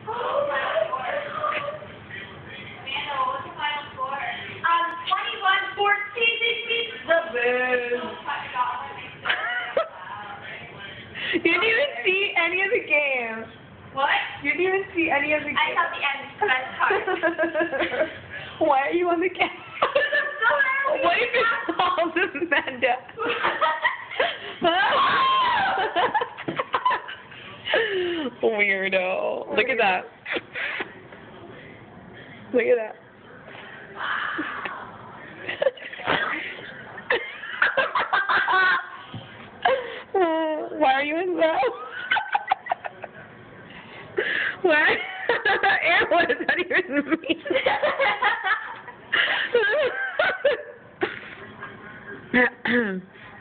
Oh, my Lord. Amanda, what was the final score? 21-14, the Bulls. You didn't even see any of the games. What? You didn't even see any of the games. I saw the end, best part. Why are you on the camera? So What if it calls Amanda? Weirdo. Look at that. Look at that. Why are you in that? Why? And what does that even mean?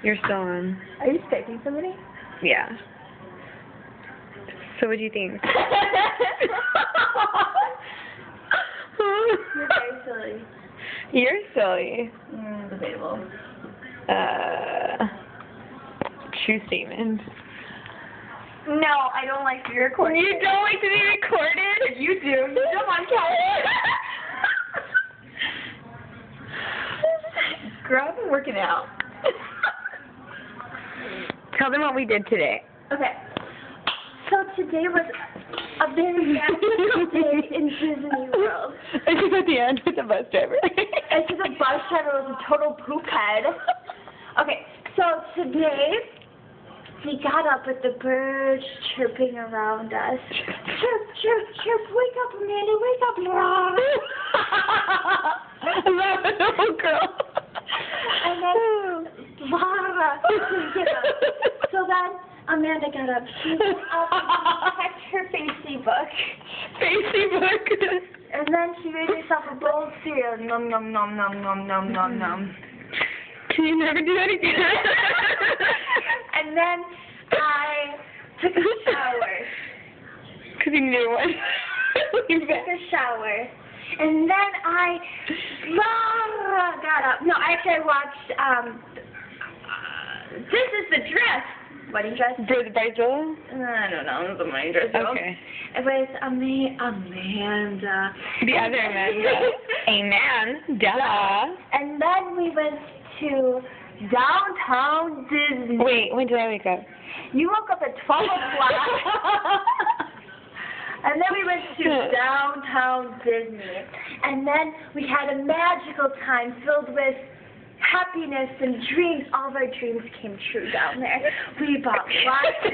You're still on. Are you Skyping somebody? Yeah. So what do you think? You're very silly. You're silly. Debatable. True statement. No, I don't like to be recorded. You don't like to be recorded? You do. You don't want camera. Grow up and working out. Tell them what we did today. Okay. So today was a very magical day in Disney World. And she's at the end with the bus driver. And so the bus driver was a total poop head. Okay, so today we got up with the birds chirping around us. Chirp, chirp, chirp, wake up, Amanda, wake up. That little girl. And then, Lara couldn't get up. So then Amanda got up. She went up and checked her Facey book. Facey book. And then she made herself a bowl of cereal. Nom, nom, nom, nom, nom, nom, nom, nom. Can you never do that again? And then I took a shower. Because you knew one. Took a shower. And then Lara got up. No, actually I watched, This Is the Dress. Wedding dress? Bridget Bridezilla? I don't know. It was a wedding dress. Okay. It was Amanda. The other Amanda. Amen. Duh. And then we went to downtown Disney. Wait, when did I wake up? You woke up at 12 o'clock. And then we went to downtown Disney. And then we had a magical time filled with happiness and dreams. All of our dreams came true down there. We bought lots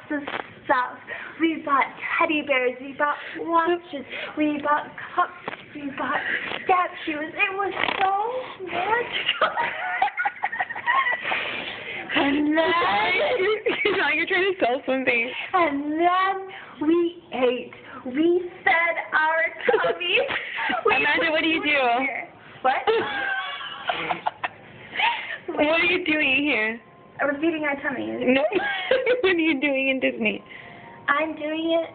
of stuff. We bought teddy bears. We bought watches. We bought cups. We bought statues. It was so magical. And then now you're trying to sell something. And then we ate. We fed our tummies. Amanda, what do you do? What? What are you doing here? We're feeding our tummies. No. What are you doing in Disney? I'm doing it.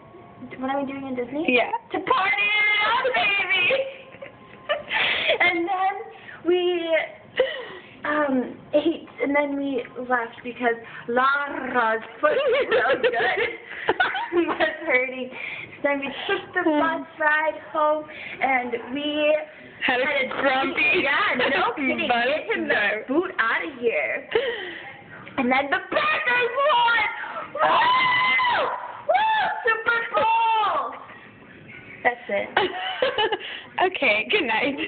What are we doing in Disney? Yeah. To party it up, baby. And then we ate, and then we left because Lara's foot was so good. Was hurting. So then we took the bus ride home, and we had a grumpy. Yeah, no kidding. Get him the boot out of here. And then the Packers won! Woo! Woo! Super Bowl! That's it. Okay, good night.